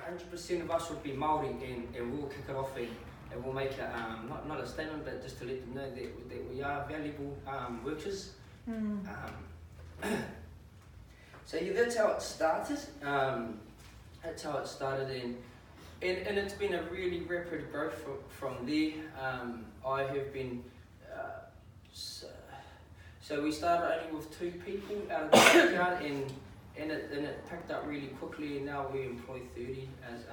100% of us would be Māori, and we'll kick it off and we'll make it not a statement, but just to let them know that we are valuable workers. So yeah, that's how it started. And it's been a really rapid growth from there. I have been, so we started only with 2 people out of the backyard, and it picked up really quickly, and now we employ 30, as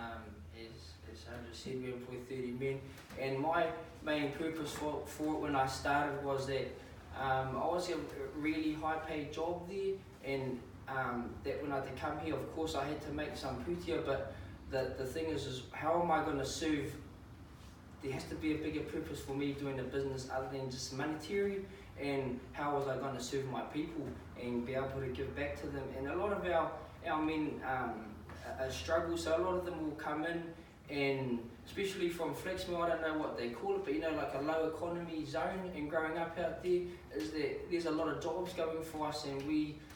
Sandra said, we employ 30 men. And my main purpose for it when I started was that I was a really high paid job there, and that when I had to come here, of course I had to make some putia, but the thing is how am I going to serve? There has to be a bigger purpose for me doing a business other than just monetary, and how was I going to serve my people and be able to give back to them? And a lot of our men struggle, so a lot of them will come in, and especially from flex mill, I don't know what they call it, but you know, like a low economy zone, and growing up out there is that there's a lot of jobs going for us, and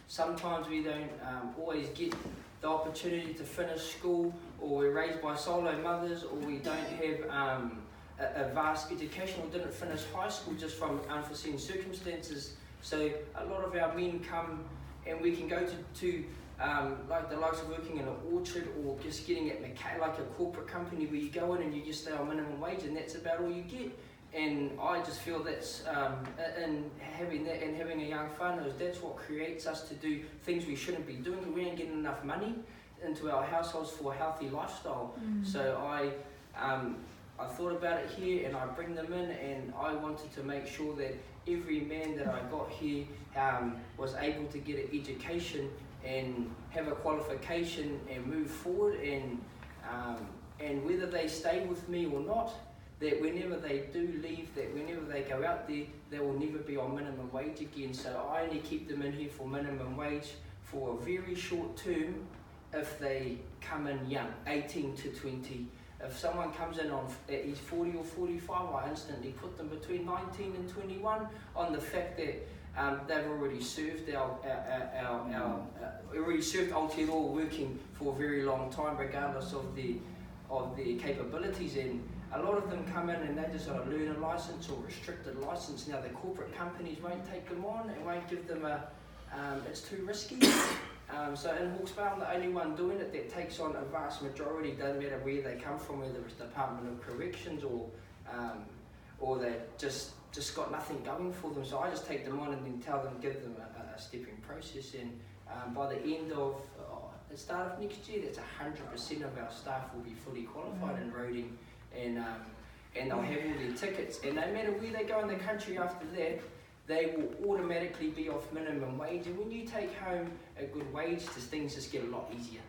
sometimes we don't always get the opportunity to finish school, or we're raised by solo mothers, or we don't have a vast education, or didn't finish high school just from unforeseen circumstances. So a lot of our men come, and we can go to like the likes of working in an orchard, or just getting at like a corporate company where you go in and you just stay on minimum wage, and that's about all you get. And I just feel that's in having that and having a young whānau, that's what creates us to do things we shouldn't be doing, because we ain't getting enough money into our households for a healthy lifestyle. So I thought about it here, and I bring them in, and I wanted to make sure that every man that I got here was able to get an education and have a qualification and move forward, and whether they stay with me or not, that whenever they do leave, that whenever they go out there, they will never be on minimum wage again. So I only keep them in here for minimum wage for a very short term if they come in young, 18 to 20. If someone comes in he's 40 or 45, I instantly put them between 19 and 21 on the fact that they've already served already served Aotearoa working for a very long time, regardless of their capabilities. And a lot of them come in and they just got a learner license or restricted license. Now the corporate companies won't take them on and won't give them it's too risky. So in Hawke's Bay, I'm the only one doing it that takes on a vast majority, doesn't matter where they come from, whether it's Department of Corrections or they just got nothing going for them. So I just take them on and then give them a stepping process. And by the end of the start of next year, that's 100% of our staff will be fully qualified in roading, and they'll have all their tickets. And no matter where they go in the country after that, they will automatically be off minimum wage. And when you take home a good wage, things just get a lot easier.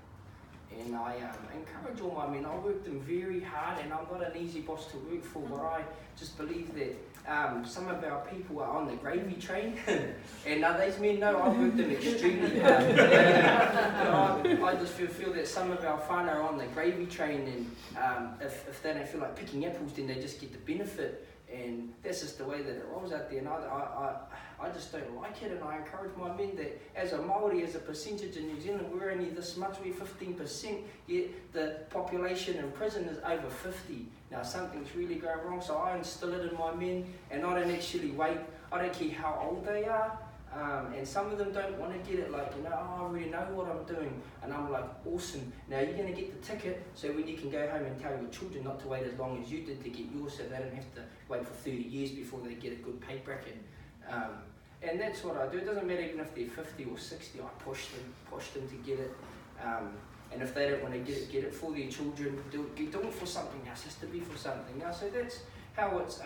And I encourage all my men. I work them very hard, and I'm not an easy boss to work for, but I just believe that some of our people are on the gravy train, and these men know I work them extremely hard. I just feel that some of our whānau are on the gravy train, and if they don't feel like picking apples, then they just get the benefit. And that's just the way that it rolls out there, and I just don't like it. And I encourage my men that as a Māori, as a percentage in New Zealand, we're only this much, we're 15%, yet the population in prison is over 50. Now something's really going wrong, so I instill it in my men, and I don't actually wait. I don't care how old they are, and some of them don't want to get it, like, I already know what I'm doing, and I'm like, awesome, now you're going to get the ticket, so when you can go home and tell your children not to wait as long as you did to get yours, so they don't have to wait for 30 years before they get a good pay bracket. And that's what I do. It doesn't matter even if they're 50 or 60, I push them to get it. And if they don't want to get it for their children, do it for something else. It has to be for something else. So that's how it's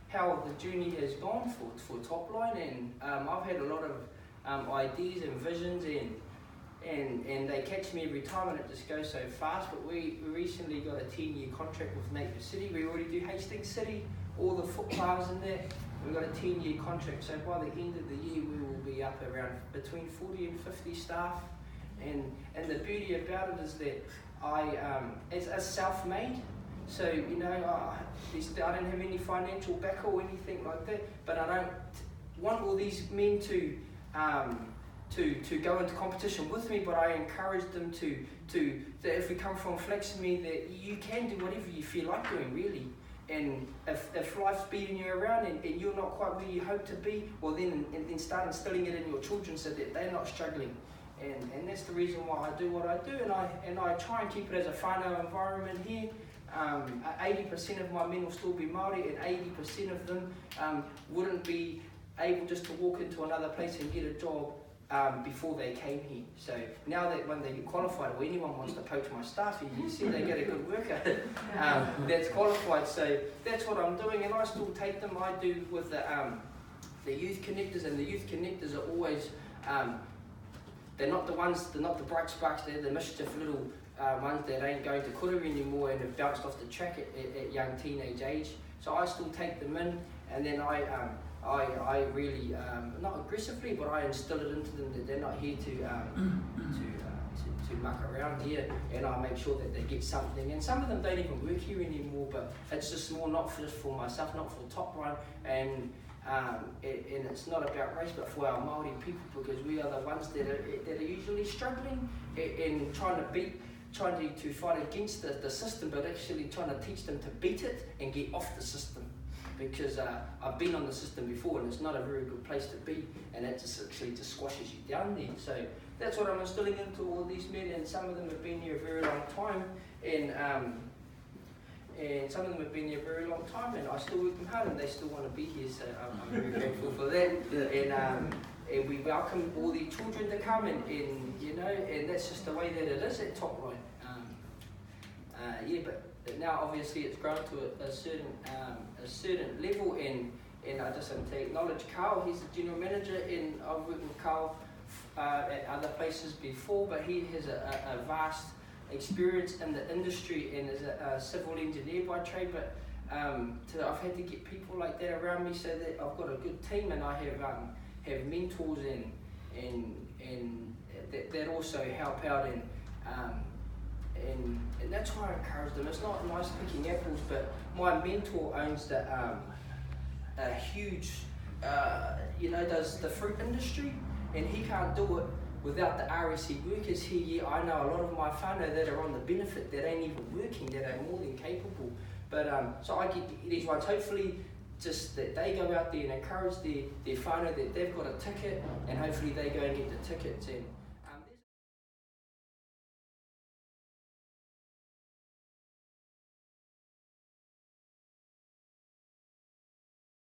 how the journey has gone for Topline. And I've had a lot of ideas and visions, and they catch me every time, and it just goes so fast. But we recently got a 10-year contract with Napier City. We already do Hastings City, all the footpaths in there. We've got a 10-year contract, so by the end of the year we will be up around between 40 and 50 staff. And the beauty about it is that it's self-made. So I don't have any financial backer or anything like that. But I don't want all these men to to go into competition with me, but I encourage them that if we come from Flaxemy, that you can do whatever you feel like doing, really. And if life's beating you around and you're not quite where you hope to be, well then start instilling it in your children so that they're not struggling. And that's the reason why I do what I do, and I try and keep it as a whānau environment here. 80% of my men will still be Māori, and 80% of them wouldn't be able just to walk into another place and get a job before they came here. So now that when they get qualified, or anyone wants to poach my staff, you see they get a good worker that's qualified. So that's what I'm doing, and I still take them. I do with the youth connectors, and the youth connectors are always they're not the bright sparks. They're the mischief little ones that ain't going to korero anymore and have bounced off the track at young teenage age. So I still take them in, and then I really, not aggressively, but I instill it into them that they're not here to muck around here, and I make sure that they get something. And some of them don't even work here anymore, but it's just more not just for myself, not for Topline, and it's not about race, but for our Māori people, because we are the ones that are usually struggling and trying to fight against the system, but actually trying to teach them to beat it and get off the system. Because I've been on the system before, and it's not a very good place to be, and it actually just squashes you down there. So that's what I'm instilling into all these men, and some of them have been here a very long time, and some of them have been here a very long time, and I still work them hard, and they still want to be here. So I'm very grateful for that. And we welcome all the children to come, and and that's just the way that it is at Topline. But now obviously it's grown to a certain level, and I just want to acknowledge Carl. He's the general manager, and I've worked with Carl at other places before, but he has a vast experience in the industry and is a civil engineer by trade. But I've had to get people like that around me so that I've got a good team, and I have mentors and that also help out, and that's why I encourage them. It's not nice picking apples, but my mentor owns a huge, does the fruit industry, and he can't do it without the RSC workers here. Yeah, I know a lot of my whānau that are on the benefit that ain't even working, that are more than capable. But so I get these ones, hopefully just that they go out there and encourage their whānau that they've got a ticket, and hopefully they go and get the tickets. And